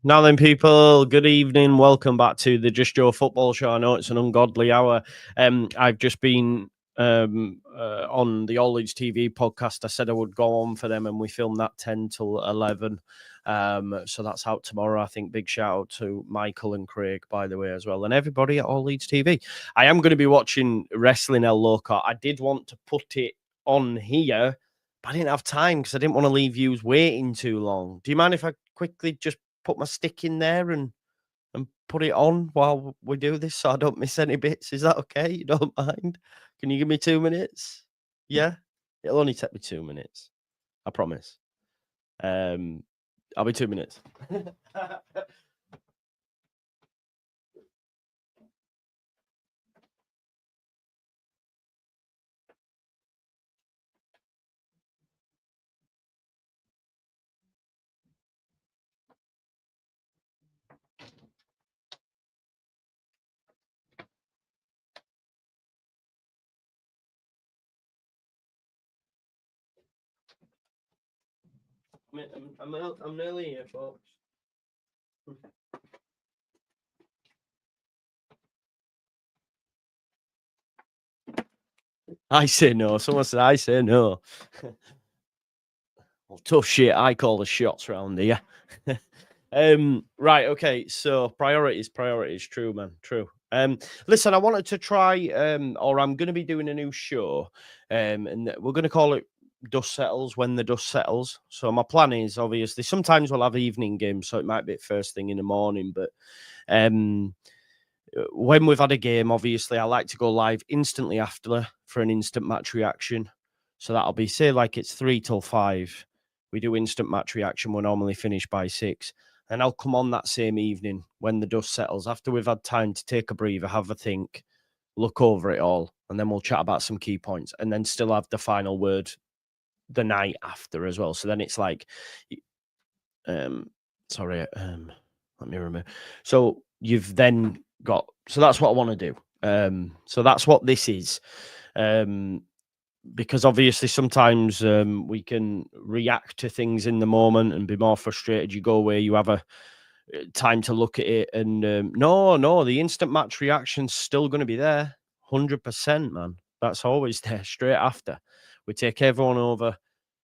Now then, people, good evening. Welcome back to the Just Joe Football Show. I know it's an ungodly hour. I've just been on the All Leeds TV podcast. I said I would go on for them, and we filmed that 10 till 11. So that's out tomorrow. I think big shout out to Michael and Craig, by the way, as well, and everybody at All Leeds TV. I am going to be watching Wrestling El Loco. I did want to put it on here, but I didn't have time because I didn't want to leave you waiting too long. Do you mind if I quickly just put my stick in there and put it on while we do this so I don't miss any bits? Is that okay? You don't mind? Can you give me 2 minutes? Yeah? It'll only take me 2 minutes. I promise. I'll be 2 minutes. I'm nearly here, folks. I say no. Someone said I say no. Well, tough shit. I call the shots round here. Right, okay. So priorities. True, man. True. Listen, I wanted to try, or I'm going to be doing a new show, and we're going to call it Dust Settles when the dust settles. So my plan is obviously sometimes we'll have evening games, so it might be first thing in the morning, but when we've had a game, obviously I like to go live instantly after for an instant match reaction. So that'll be, say, like it's 3 till 5. We do instant match reaction. We're normally finished by 6. And I'll come on that same evening when the dust settles, after we've had time to take a breather, have a think, look over it all, and then we'll chat about some key points, and then still have the final word the night after as well. So then it's like, let me remember. So you've then got, so that's what I want to do. So that's what this is. Because obviously sometimes we can react to things in the moment and be more frustrated. You go away, you have a time to look at it, and no, the instant match reaction's still going to be there, 100%, man. That's always there. Straight after, we take everyone over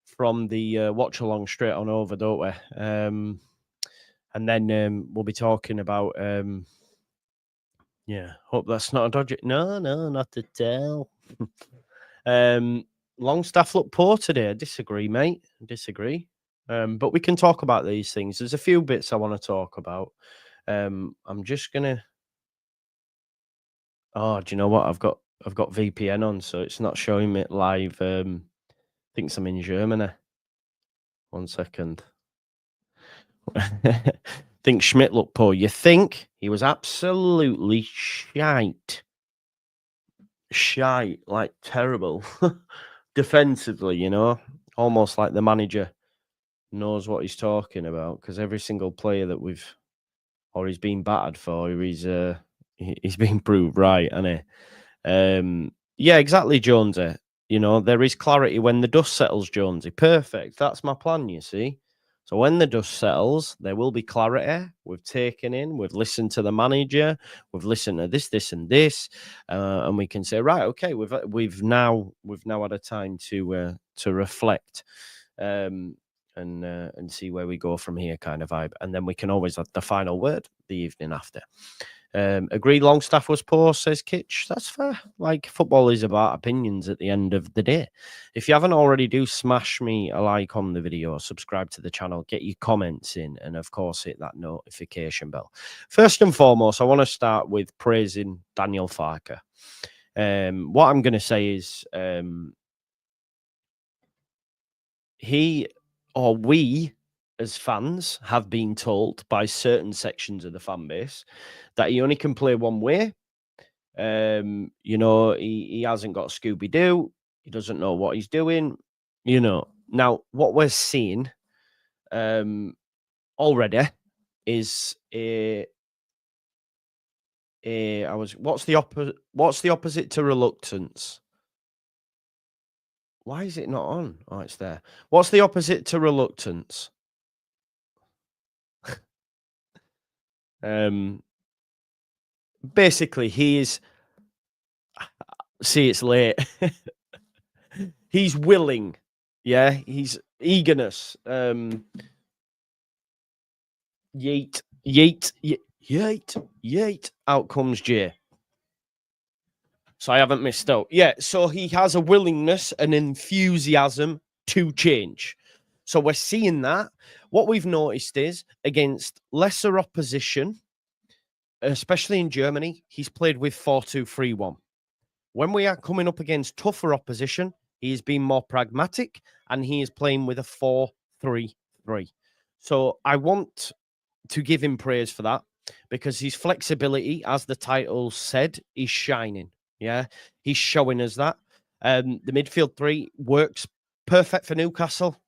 from the watch along straight on over, don't we? And then we'll be talking about yeah. Hope that's not a dodgy. No, not at all. Longstaff look poor today. I disagree, mate. I disagree. But we can talk about these things. There's a few bits I want to talk about. I'm just gonna. Oh, do you know what? I've got VPN on, so it's not showing me live. Thinks I'm in Germany. 1 second. Think Schmidt looked poor. You think? He was absolutely shite. Shite, like terrible. Defensively, you know, almost like the manager knows what he's talking about, because every single player that he's been battered for, he's been proved right, hasn't he? Yeah, exactly, Jonesy. You know, there is clarity when the dust settles, Jonesy. Perfect. That's my plan, you see. So when the dust settles, there will be clarity. We've taken in, we've listened to the manager, we've listened to this, and this, and we can say, right, okay, we've now had a time to reflect, and see where we go from here, kind of vibe, and then we can always have the final word the evening after. Agree Longstaff was poor, says Kitch. That's fair. Like, football is about opinions at the end of the day. If you haven't already, do smash me a like on the video, subscribe to the channel, get your comments in, and of course hit that notification bell. First and foremost, I want to start with praising Daniel Farke. What I'm going to say is we as fans have been told by certain sections of the fan base that he only can play one way. You know, he hasn't got Scooby-Doo. He doesn't know what he's doing. You know, now what we're seeing already is what's the opposite to reluctance? Why is it not on? Oh, it's there. What's the opposite to reluctance? Basically, he is. See, it's late. He's willing. Yeah, he's eagerness. Yeet, yeet, yeet, yeet. Out comes Jay. So I haven't missed out. Yeah, so he has a willingness and enthusiasm to change. So we're seeing that. What we've noticed is against lesser opposition, especially in Germany, he's played with 4-2-3-1. When we are coming up against tougher opposition, he has been more pragmatic and he is playing with a 4-3-3. So I want to give him praise for that because his flexibility, as the title said, is shining. Yeah, he's showing us that. The midfield three works perfect for Newcastle,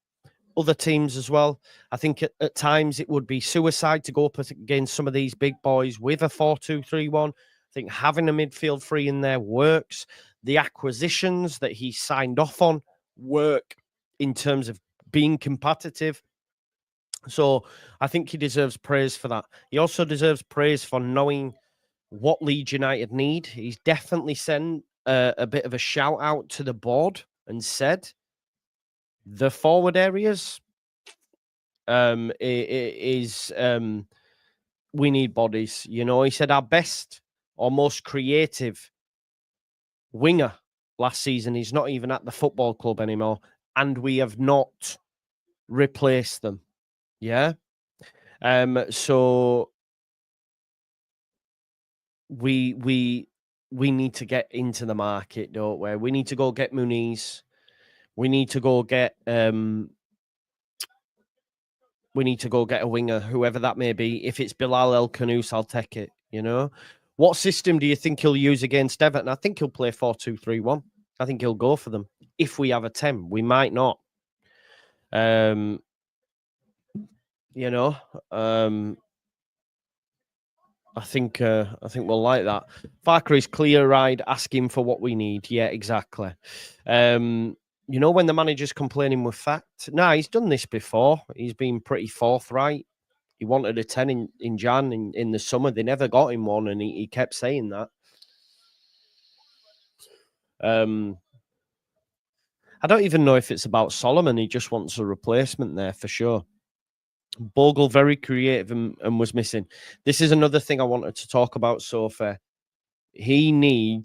other teams as well. I think at times it would be suicide to go up against some of these big boys with a 4-2-3-1. I think having a midfield three in there works. The acquisitions that he signed off on work in terms of being competitive. So I think he deserves praise for that. He also deserves praise for knowing what Leeds United need. He's definitely sent a bit of a shout out to the board and said the forward areas we need bodies. You know, he said our best or most creative winger last season is not even at the football club anymore, and we have not replaced them. Yeah. So we need to get into the market, don't we? We need to go get Muniz. We need to go get a winger, whoever that may be. If it's Bilal El Khanous, I'll take it. You know, what system do you think he'll use against Everton? I think he'll play 4-2-3-1. I think he'll go for them. If we have a 10, we might not. You know, I think we'll like that. Farke is clear-eyed, asking for what we need. Yeah, exactly. You know, when the manager's complaining with fact, he's done this before. He's been pretty forthright. He wanted a 10 in Jan in the summer. They never got him one, and he kept saying that. I don't even know if it's about Solomon. He just wants a replacement there for sure. Bogle, very creative and was missing. This is another thing I wanted to talk about, Sophie. He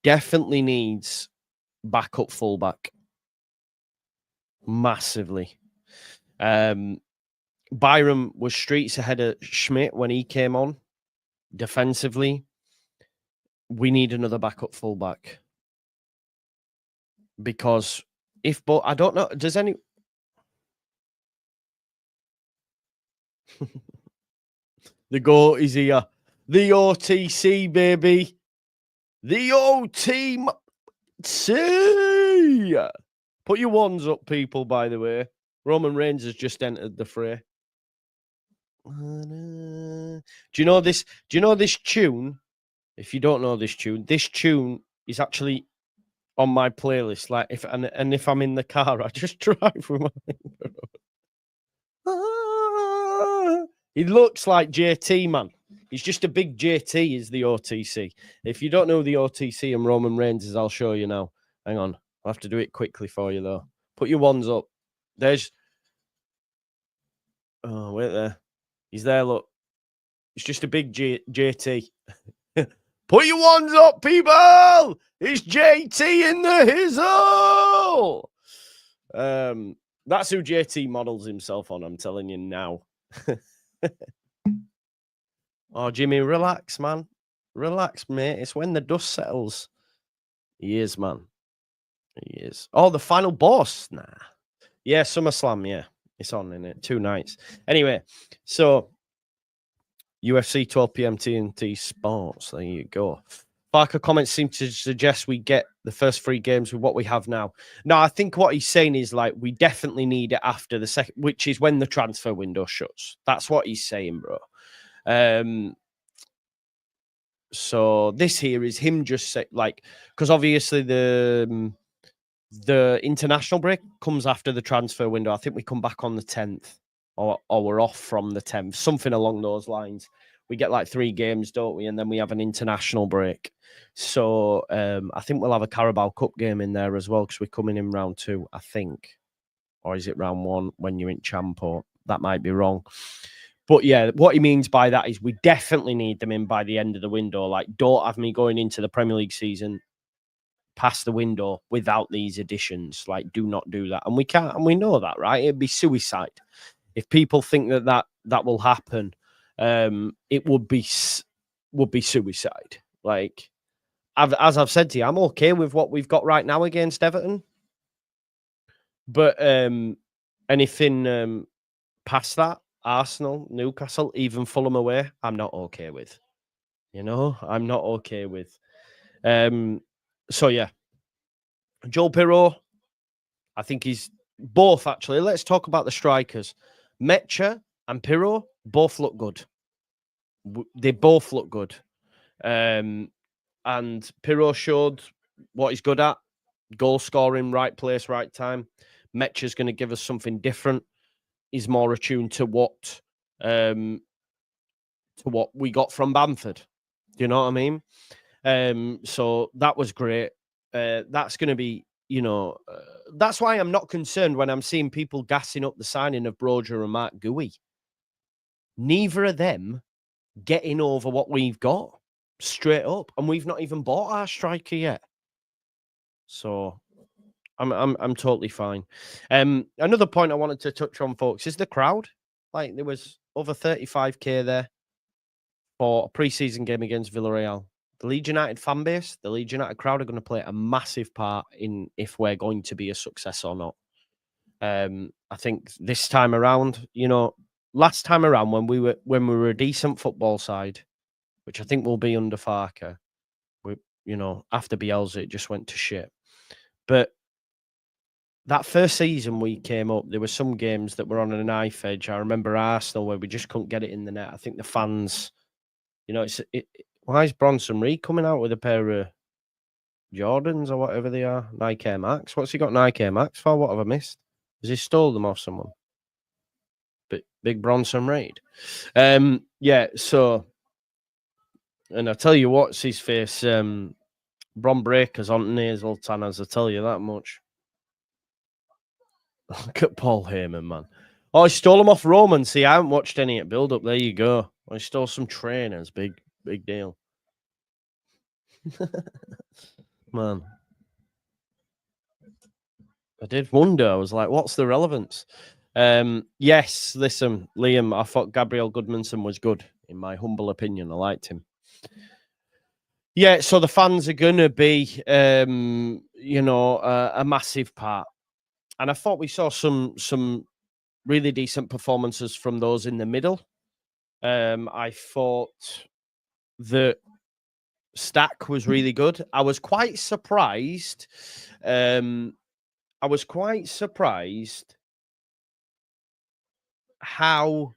definitely needs backup fullback. Massively. Byram was streets ahead of Schmidt when he came on. Defensively, we need another backup fullback. Because I don't know, does any... The goat is here. The OTC, baby. The OTC. Put your ones up, people, by the way. Roman Reigns has just entered the fray. Do you know this tune? If you don't know this tune is actually on my playlist. Like if I'm in the car, I just drive with my finger. He looks like JT, man. He's just a big JT, is the OTC. If you don't know the OTC and Roman Reigns is, I'll show you now. Hang on. I'll have to do it quickly for you, though. Put your ones up. There's... Oh, wait there. He's there, look. It's just a big JT. Put your ones up, people! It's JT in the hizzle! That's who JT models himself on, I'm telling you now. Oh, Jimmy, relax, man. Relax, mate. It's when the dust settles. He is, man. He is. Oh, the final boss? Nah. Yeah, SummerSlam, yeah. It's on, in it. 2 nights. Anyway, so UFC 12 p.m. TNT Sports. There you go. Farke comments seem to suggest we get the first 3 games with what we have now. No, I think what he's saying is like we definitely need it after the second, which is when the transfer window shuts. That's what he's saying, bro. So this here is him just say, like, because obviously the international break comes after the transfer window. I think we come back on the 10th or we're off from the 10th, something along those lines. We get like 3 games, don't we? And then we have an international break. So I think we'll have a Carabao Cup game in there as well, because we're coming in round 2, I think. Or is it round 1 when you're in Champo? That might be wrong. But yeah, what he means by that is we definitely need them in by the end of the window. Like, don't have me going into the Premier League season past the window without these additions. Like, do not do that. And we can't, and we know that, right? It'd be suicide. If people think that will happen, it would be suicide. Like, as I've said to you, I'm okay with what we've got right now against Everton. But anything past that, Arsenal, Newcastle, even Fulham away, I'm not okay with. You know, I'm not okay with. So yeah, Joel Pirro, I think he's both actually. Let's talk about the strikers. Mecha and Pirro both look good. They both look good. And Pirro showed what he's good at: goal scoring, right place, right time. Mecha's going to give us something different. He's more attuned to what we got from Bamford. Do you know what I mean? So that was great. That's going to be, that's why I'm not concerned when I'm seeing people gassing up the signing of Broja and Mark Gui. Neither of them getting over what we've got straight up, and we've not even bought our striker yet. So I'm totally fine. Another point I wanted to touch on, folks, is the crowd. Like, there was over 35k there for a pre-season game against Villarreal. The Leeds United fan base, the Leeds United crowd are going to play a massive part in if we're going to be a success or not. I think this time around, last time around when we were a decent football side, which I think will be under Farke, after Bielsa, it just went to shit. But that first season we came up, there were some games that were on a knife edge. I remember Arsenal where we just couldn't get it in the net. I think the fans, why is Bronson Reed coming out with a pair of Jordans or whatever they are? Nike Air Max. What's he got Nike Air Max for? What have I missed? Has he stole them off someone? Big Bronson Reed. Yeah, so, and I tell you what's his face, Bron Breakers on nasal tanners, I tell you that much. Look at Paul Heyman, man. Oh, he stole them off Roman. See, I haven't watched any at build-up. There you go. I stole some trainers. Big deal. Man. I did wonder. I was like, what's the relevance? Yes, listen, Liam, I thought Gabriel Goodmanson was good, in my humble opinion. I liked him. Yeah, so the fans are going to be, a massive part. And I thought we saw some really decent performances from those in the middle. I thought that Stack was really good. I was quite surprised. How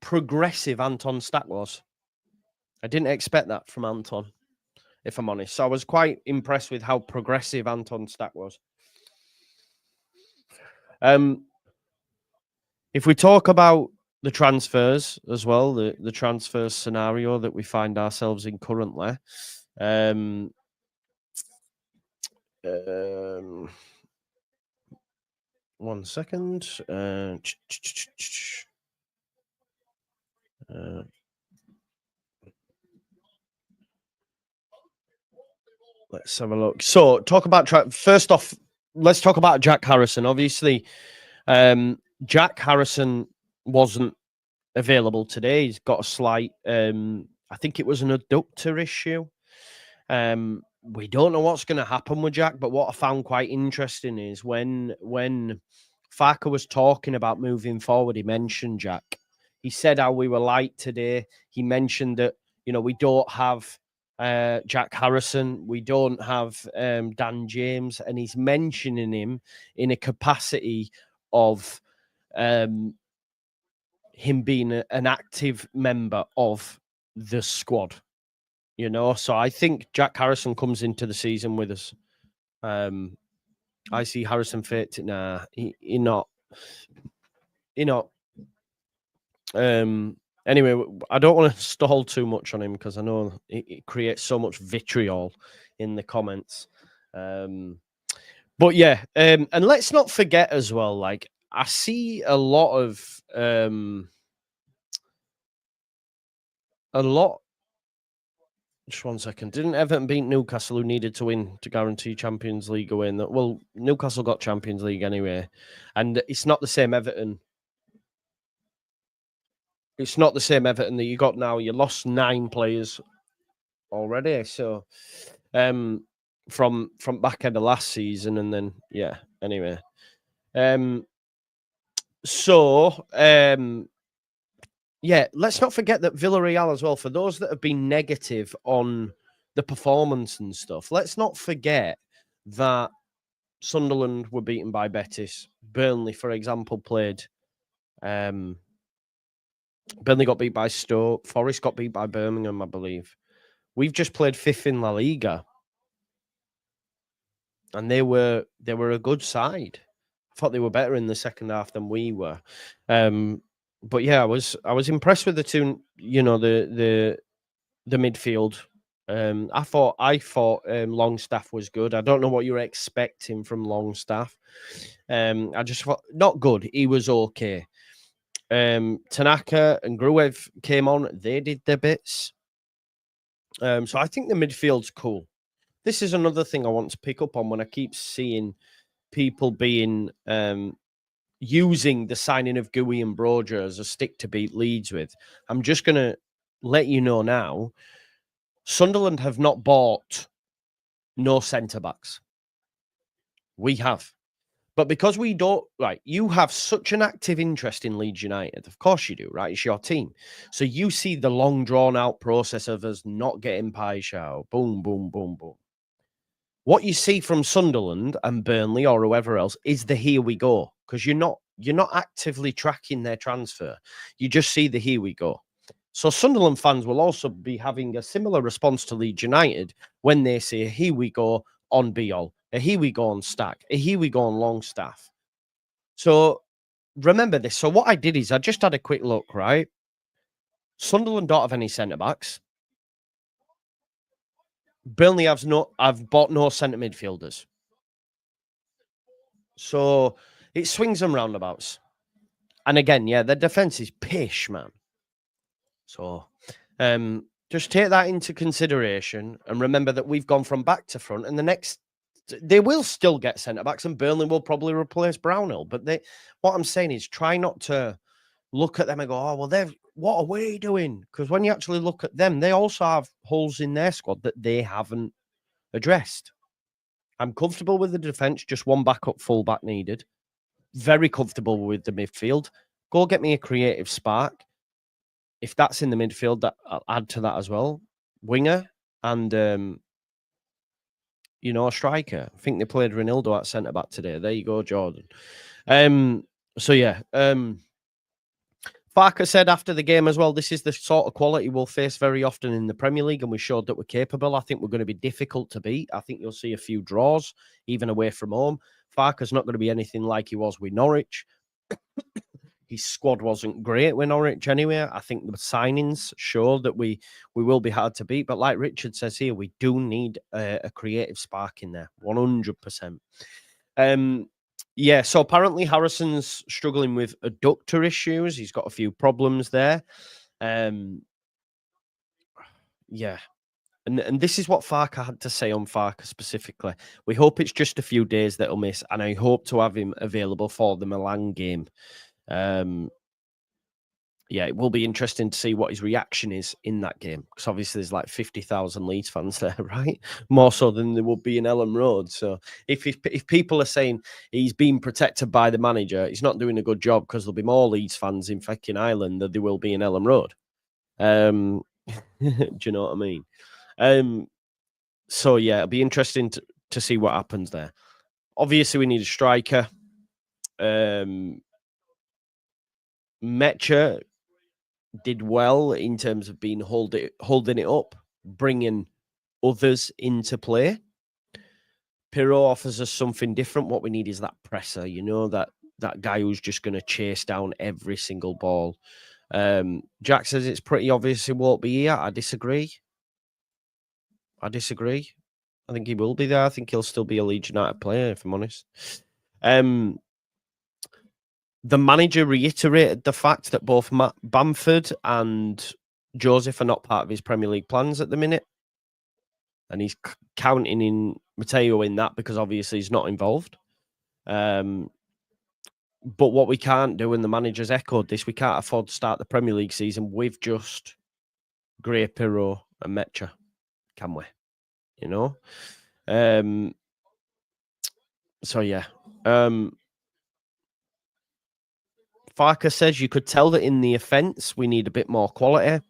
progressive Anton Stack was. I didn't expect that from Anton, if I'm honest. So I was quite impressed with how progressive Anton Stack was. If we talk about the transfers as well, the transfer scenario that we find ourselves in currently, one second. Let's have a look. So, talk about first off. Let's talk about Jack Harrison. Obviously, Jack Harrison wasn't available today. He's got a slight, I think it was an adductor issue. We don't know what's going to happen with Jack, but what I found quite interesting is when Farke was talking about moving forward, he mentioned Jack. He said how we were light today. He mentioned that, we don't have Jack Harrison. We don't have Dan James. And he's mentioning him in a capacity of him being an active member of the squad. So I think Jack Harrison comes into the season with us. I see Harrison fit. Nah, he not. Anyway, I don't want to stall too much on him because I know it creates so much vitriol in the comments. But yeah, and let's not forget as well, like, I see a lot. Just 1 second. Didn't Everton beat Newcastle, who needed to win to guarantee Champions League away? Well, Newcastle got Champions League anyway, and it's not the same Everton. It's not the same Everton that you got now. You lost 9 players already, so from back end of last season, and then yeah. Anyway, yeah, let's not forget that Villarreal as well, for those that have been negative on the performance and stuff, let's not forget that Sunderland were beaten by Betis. Burnley, for example, played. Burnley got beat by Stoke. Forest got beat by Birmingham, I believe. We've just played 5th in La Liga. And they were a good side. I thought they were better in the second half than we were. But yeah, I was impressed with the two. You know, the midfield. I thought Longstaff was good. I don't know what you're expecting from Longstaff. I just thought not good. He was okay. Tanaka and Gruev came on. They did their bits. So I think the midfield's cool. This is another thing I want to pick up on when I keep seeing people being using the signing of Gui and Broja as a stick to beat Leeds with. I'm just going to let you know now, Sunderland have not bought no centre-backs. We have. But because we don't, right, you have such an active interest in Leeds United. Of course you do, right? It's your team. So you see the long drawn-out process of us not getting Paixão. Boom, boom, boom, boom. What you see from Sunderland and Burnley or whoever else is the here we go, because you're not actively tracking their transfer. You just see the here we go. So Sunderland fans will also be having a similar response to Leeds United when they say here we go on Biol, here we go on Stack, here we go on Longstaff. So remember this. So what I did is I just had a quick look, right? Sunderland don't have any centre backs. Burnley I've bought no centre midfielders. So it swings and roundabouts. And again, yeah, their defense is pish, man. So just take that into consideration and remember that we've gone from back to front, and they will still get centre backs, and Burnley will probably replace Brownhill. But what I'm saying is try not to look at them and go, oh, well, what are we doing? Because when you actually look at them, they also have holes in their squad that they haven't addressed. I'm comfortable with the defence, just one backup fullback needed. Very comfortable with the midfield. Go get me a creative spark. If that's in the midfield, I'll add to that as well. Winger and, a striker. I think they played Ronaldo at centre-back today. There you go, Jordan. So, yeah. Farke said after the game as well, this is the sort of quality we'll face very often in the Premier League, and we showed that we're capable. I think we're going to be difficult to beat. I think you'll see a few draws, even away from home. Farke's not going to be anything like he was with Norwich. His squad wasn't great with Norwich anyway. I think the signings show that we will be hard to beat. But like Richard says here, we do need a creative spark in there, 100%. Yeah, so apparently Harrison's struggling with adductor issues. He's got a few problems there. Yeah. And this is what Farke had to say on Farke specifically. We hope it's just a few days that he'll miss, and I hope to have him available for the Milan game. Yeah, it will be interesting to see what his reaction is in that game, because obviously there's like 50,000 Leeds fans there, right? More so than there would be in Ellen Road. So if people are saying he's being protected by the manager, he's not doing a good job, because there'll be more Leeds fans in fucking Ireland than there will be in Ellen Road. Do you know what I mean? So yeah, it'll be interesting to see what happens there. Obviously, we need a striker. Mecha did well in terms of being holding it up, bringing others into play. Pirro offers us something different. What we need is that presser, that guy who's just going to chase down every single ball. Jack says it's pretty obvious he won't be here. I disagree. I think he will be there. I think he'll still be a Leeds United player, if I'm honest. The manager reiterated the fact that both Matt Bamford and Joseph are not part of his Premier League plans at the minute. And he's counting in Matteo in that because obviously he's not involved. But what we can't do, and the manager's echoed this, we can't afford to start the Premier League season with just Gray, Pirro and Mecha, can we? You know? So, yeah. Farke says you could tell that in the offence, we need a bit more quality.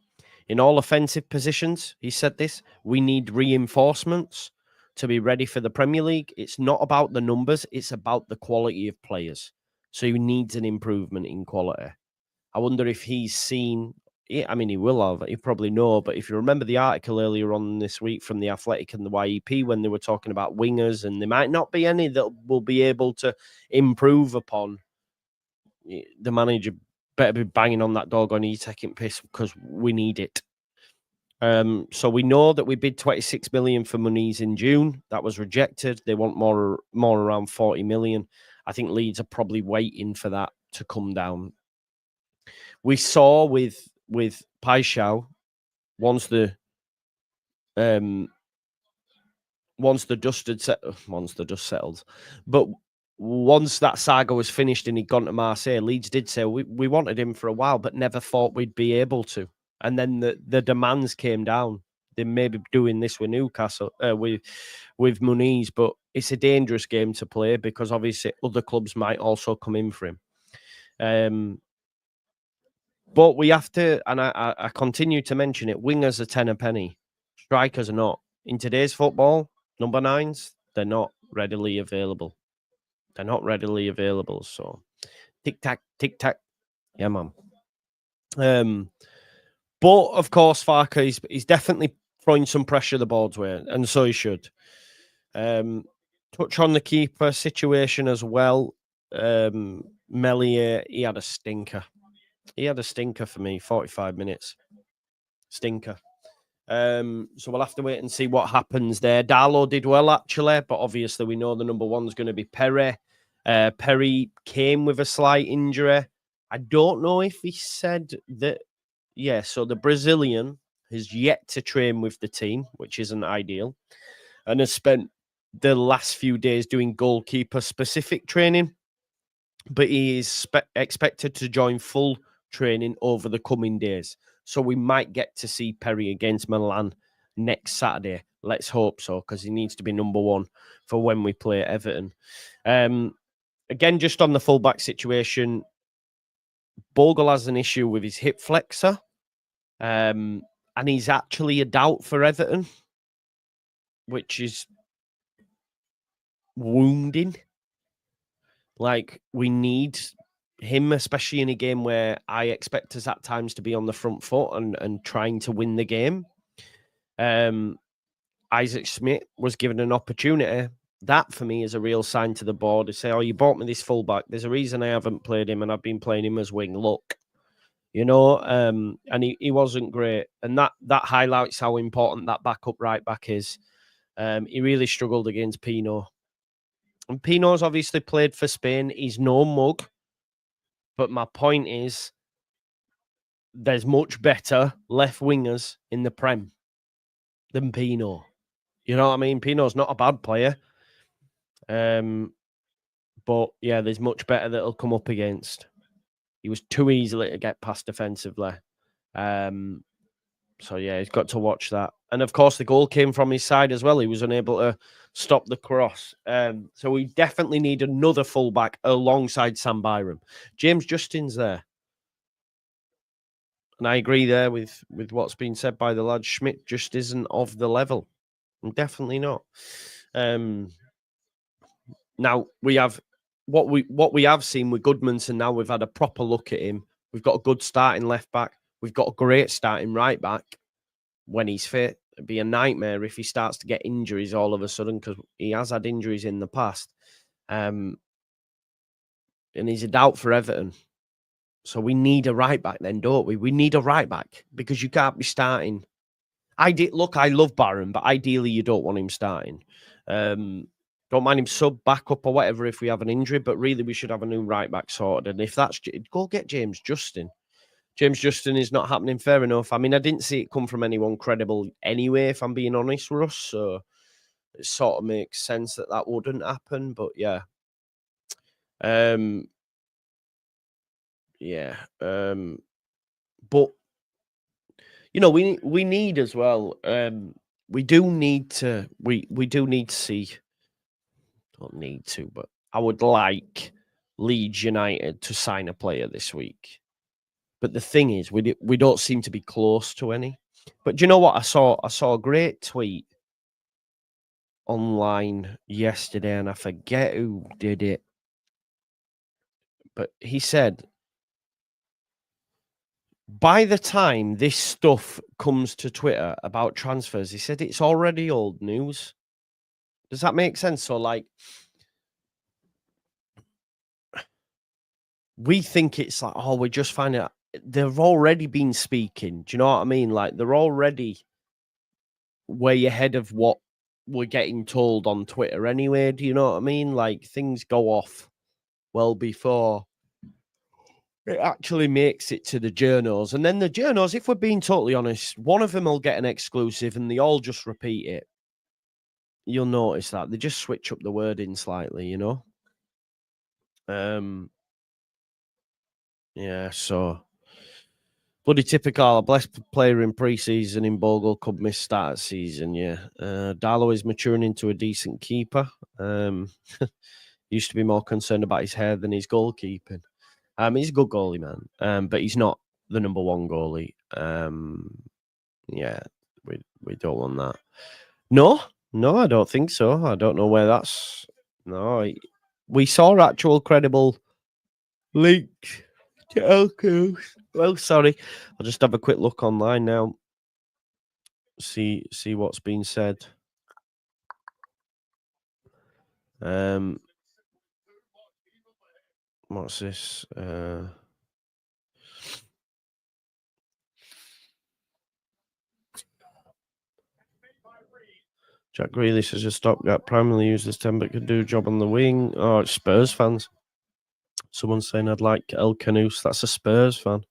In all offensive positions, he said this, we need reinforcements to be ready for the Premier League. It's not about the numbers, it's about the quality of players. So he needs an improvement in quality. I wonder if he's seen, I mean, he will have, he probably know, but if you remember the article earlier on this week from The Athletic and the YEP when they were talking about wingers, and there might not be any that will be able to improve upon, the manager better be banging on that dog on taking piss because we need it. So we know that we bid 26 million for Muniz in June. That was rejected. They want more around 40 million. I think Leeds are probably waiting for that to come down. We saw with Paixão, once the dust settled, but once that saga was finished and he'd gone to Marseille, Leeds did say we wanted him for a while, but never thought we'd be able to. And then the demands came down. They may be doing this with Newcastle, with Muniz, but it's a dangerous game to play because obviously other clubs might also come in for him. But we have to, and I continue to mention it, wingers are 10 a penny. Strikers are not. In today's football, number 9s, they're not readily available. So, tic-tac. Yeah, man. But, of course, Farke, he's definitely throwing some pressure the board's way, and so he should. Touch on the keeper situation as well. Meslier, he had a stinker. For me, 45 minutes. Stinker. So we'll have to wait and see what happens there. Darlow did well, actually, but obviously we know the number one's going to be Perry. Perry came with a slight injury. I don't know if he said that. Yeah, so the Brazilian has yet to train with the team, which isn't ideal, and has spent the last few days doing goalkeeper-specific training, but he is expected to join full training over the coming days. So we might get to see Perry against Milan next Saturday. Let's hope so, because he needs to be number one for when we play Everton. Again, just on the fullback situation, Bogle has an issue with his hip flexor, and he's actually a doubt for Everton, which is wounding. Like, we need him, especially in a game where I expect us at times to be on the front foot and trying to win the game. Isaac Smith was given an opportunity. That, for me, is a real sign to the board to say, oh, you bought me this fullback. There's a reason I haven't played him, and I've been playing him as wing. Look, you know, and he wasn't great. And that highlights how important that backup right back is. He really struggled against Pino. And Pino's obviously played for Spain. He's no mug. But my point is, there's much better left wingers in the Prem than Pino. You know what I mean? Pino's not a bad player. But yeah, there's much better that'll come up against. He was too easily to get past defensively. So yeah, he's got to watch that. And of course, the goal came from his side as well. He was unable to stop the cross. So we definitely need another fullback alongside Sam Byram. James Justin's there. And I agree there with what's been said by the lad. Schmidt just isn't of the level. Definitely not. Now we have what we have seen with Goodmanson. Now we've had a proper look at him. We've got a good starting left back. We've got a great starting right back when he's fit. It'd be a nightmare if he starts to get injuries all of a sudden, because he has had injuries in the past. And he's a doubt for Everton. So we need a right back then, don't we? We need a right back because you can't be starting. Look, I love Barron, but ideally you don't want him starting. Don't mind him sub, back up or whatever if we have an injury, but really we should have a new right back sorted. And if that's, go get James Justin. James Justin is not happening, fair enough. I mean, I didn't see it come from anyone credible anyway, if I'm being honest, Russ. So it sort of makes sense that that wouldn't happen. But yeah. Yeah. But, you know, we need as well. We do need to see. Don't need to, but I would like Leeds United to sign a player this week. But the thing is, we don't seem to be close to any. But do you know what? I saw a great tweet online yesterday, and I forget who did it. But he said, by the time this stuff comes to Twitter about transfers, he said it's already old news. Does that make sense? So, like, we think it's like, oh, we're just finding out. They've already been speaking. Do you know what I mean? Like, they're already way ahead of what we're getting told on Twitter anyway. Do you know what I mean? Like, things go off well before it actually makes it to the journos. And then the journos, if we're being totally honest, one of them will get an exclusive and they all just repeat it. You'll notice that. They just switch up the wording slightly, you know? Yeah, so bloody typical. A blessed player in pre-season in Bogle could miss start season, yeah. Darlow is maturing into a decent keeper. Used to be more concerned about his hair than his goalkeeping. He's a good goalie, man. But he's not the number one goalie. Yeah, we don't want that. No, I don't think so. I don't know where that's. No, we saw actual credible link to Elko. Well, sorry. I'll just have a quick look online now. See what's been said. What's this? Jack Grealish is a stopgap, primarily used as 10, but could do a job on the wing. Oh, it's Spurs fans. Someone's saying I'd like El Canoes. That's a Spurs fan.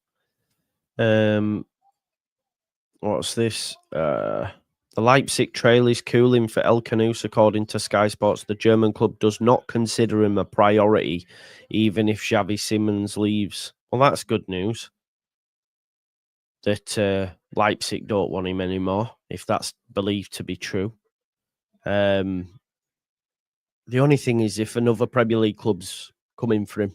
What's this? The Leipzig trail is cooling for El Canoes, according to Sky Sports. The German club does not consider him a priority, even if Xavi Simons leaves. Well, that's good news. That Leipzig don't want him anymore, if that's believed to be true. The only thing is if another Premier League club's coming for him.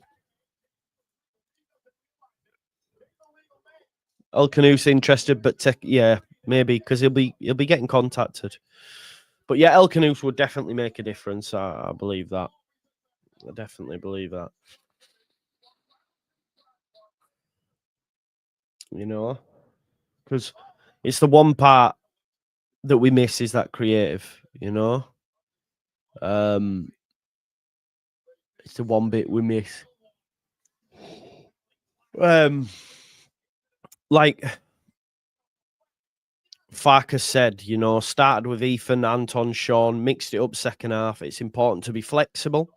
El Canoes interested, but yeah, maybe because he'll be getting contacted. But yeah, El Canoes would definitely make a difference. I believe that. I definitely believe that. You know, because it's the one part that we miss is that creative. You know, it's the one bit we miss. Like Farke said, you know, started with Ethan, Anton, Sean, mixed it up second half. It's important to be flexible.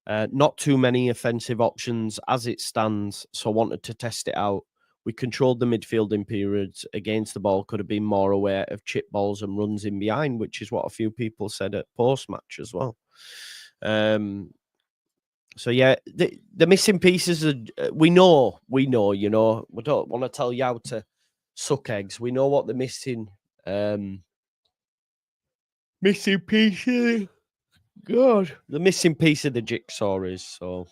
Not too many offensive options as it stands, so I wanted to test it out. We controlled the midfield in periods. Against the ball, could have been more aware of chip balls and runs in behind, which is what a few people said at post-match as well. So yeah, the missing pieces are, we know, you know, we don't want to tell you how to suck eggs. We know what the missing pieces. God, the missing piece of the jigsaw is. So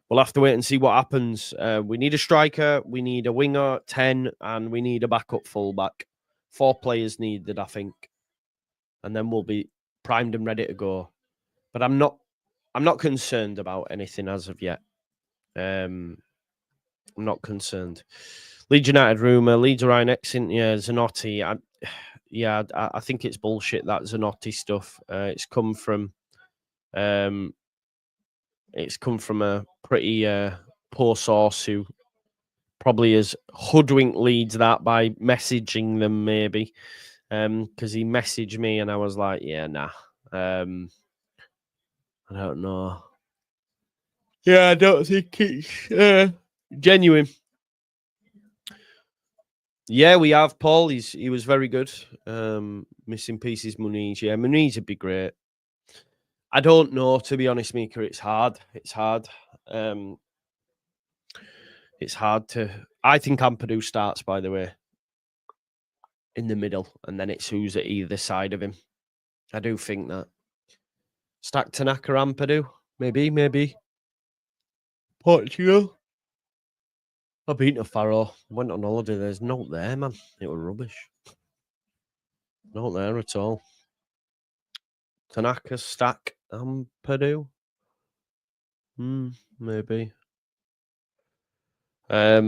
we'll have to wait and see what happens. We need a striker, we need a winger, 10, and we need a backup fullback. 4 players needed, I think, and then we'll be primed and ready to go. But I'm not concerned about anything as of yet. I'm not concerned. Leeds United rumour. Leeds are exiting. Yeah, Zanotti. I think it's bullshit, that Zanotti stuff. It's come from a pretty poor source who probably has hoodwinked Leeds that by messaging them maybe. Because he messaged me and I was like, yeah, nah. I don't know. Yeah, I don't think it's genuine. Yeah, we have Paul. He was very good. Missing pieces, Muniz. Yeah, Muniz would be great. I don't know, to be honest, Mika. It's hard. It's hard. It's hard to. I think Ampadu starts, by the way, in the middle, and then it's who's at either side of him. I do think that. Stack Tanaka, Ampadu, maybe. Portugal. I've been to Faro. Went on holiday. There's no there, man. It was rubbish. Not there at all. Tanaka, Stack, Ampadu. Maybe. Yeah.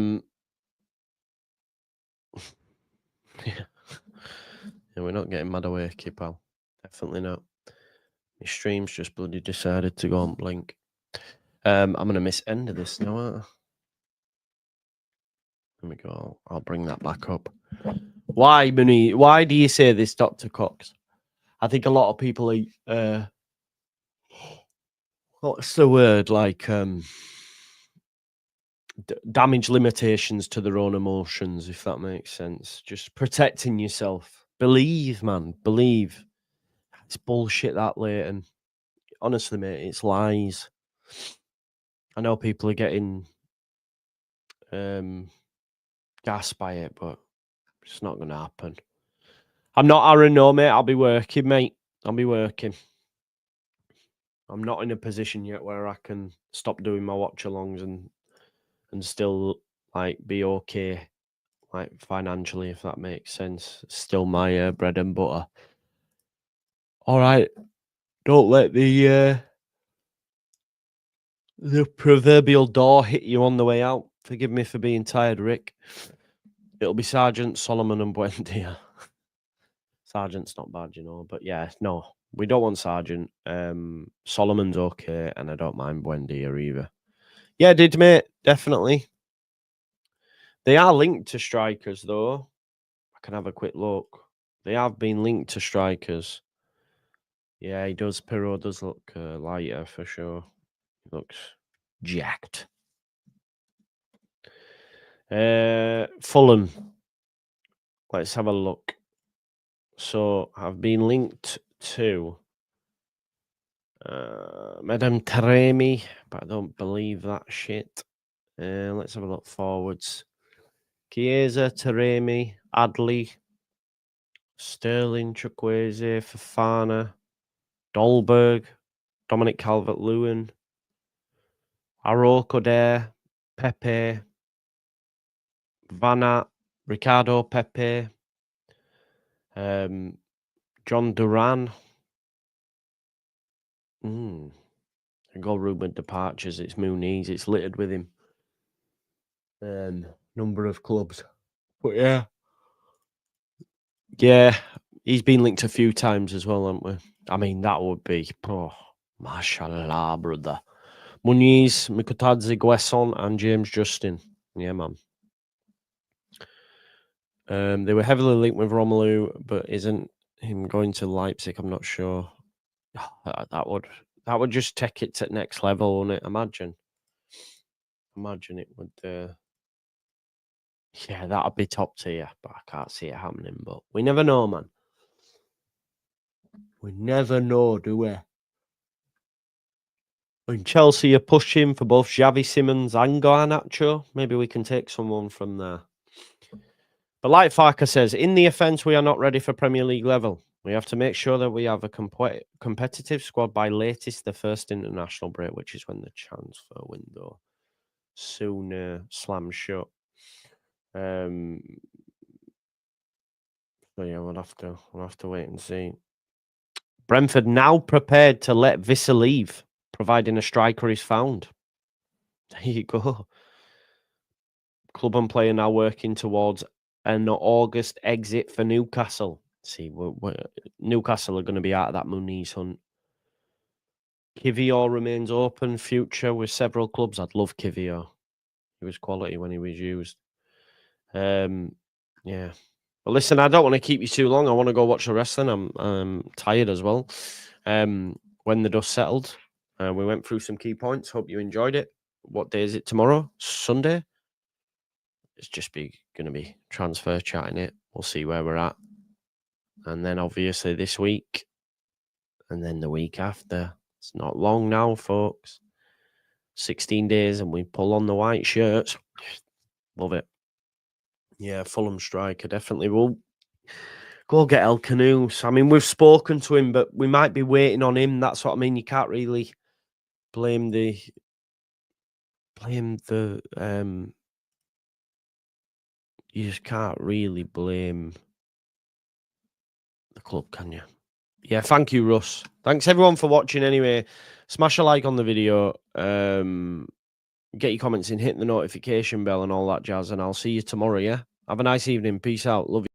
Yeah, we're not getting mad away, pal. Definitely not. My stream's just bloody decided to go on blink. I'm gonna miss end of this now, aren't I? There we go. I'll bring that back up. Why, Mooney? Why do you say this, Dr. Cox? I think a lot of people are what's the word? Like damage limitations to their own emotions, if that makes sense. Just protecting yourself. Believe, man. Believe. It's bullshit, that, Leighton. Honestly, mate, it's lies. I know people are getting gassed by it, but it's not going to happen. I'm not Aaron, no, mate. I'll be working, mate. I'll be working. I'm not in a position yet where I can stop doing my watch-alongs and still like be okay, like financially, if that makes sense. It's still my bread and butter. All right, don't let the proverbial door hit you on the way out. Forgive me for being tired, Rick. It'll be Sergeant, Solomon, and Buendia. Sergeant's not bad, you know, but yeah, no, we don't want Sergeant. Solomon's okay, and I don't mind Buendia either. Yeah, did, mate, definitely. They are linked to strikers, though. I can have a quick look. They have been linked to strikers. Yeah, he does. Pirro does look lighter for sure. He looks jacked. Fulham. Let's have a look. So I've been linked to Madame Taremi, but I don't believe that shit. Let's have a look forwards. Chiesa, Taremi, Adley, Sterling, Chukwueze, Fofana, Dolberg, Dominic Calvert-Lewin, Araujo there, Pepe, Vanat, Ricardo Pepe, John Duran. I got rumored departures. It's Muniz. It's littered with him. Number of clubs. But yeah, he's been linked a few times as well, haven't we? I mean, that would be, mashallah, brother. Muniz, Mikotadze, Guesson, and James Justin. Yeah, man. They were heavily linked with Romelu, but isn't him going to Leipzig? I'm not sure. That would just take it to the next level, wouldn't it? Imagine it would. Yeah, that'd be top tier, but I can't see it happening. But we never know, man. We never know, do we? When Chelsea are pushing for both Xavi Simons and Garnacho, maybe we can take someone from there. But like Farke says, in the offence, we are not ready for Premier League level. We have to make sure that we have a competitive squad by latest the first international break, which is when the transfer window soon slams shut. So yeah, we'll have to wait and see. Brentford now prepared to let Visser leave, providing a striker is found. There you go. Club and player now working towards an August exit for Newcastle. See, Newcastle are going to be out of that Muniz hunt. Kivior remains open. Future with several clubs. I'd love Kivior. He was quality when he was used. Yeah. But listen, I don't want to keep you too long. I want to go watch the wrestling. I'm tired as well. When the dust settled, we went through some key points. Hope you enjoyed it. What day is it tomorrow? Sunday? It's just going to be transfer chatting it. We'll see where we're at. And then obviously this week. And then the week after. It's not long now, folks. 16 days and we pull on the white shirts. Love it. Yeah, Fulham striker definitely will go get El Canoes. I mean, we've spoken to him, but we might be waiting on him. That's what I mean. You can't really blame the you just can't really blame the club, can you? Yeah, thank you, Russ. Thanks everyone for watching anyway. Smash a like on the video. Get your comments in, hit the notification bell and all that jazz, and I'll see you tomorrow, yeah? Have a nice evening. Peace out. Love you.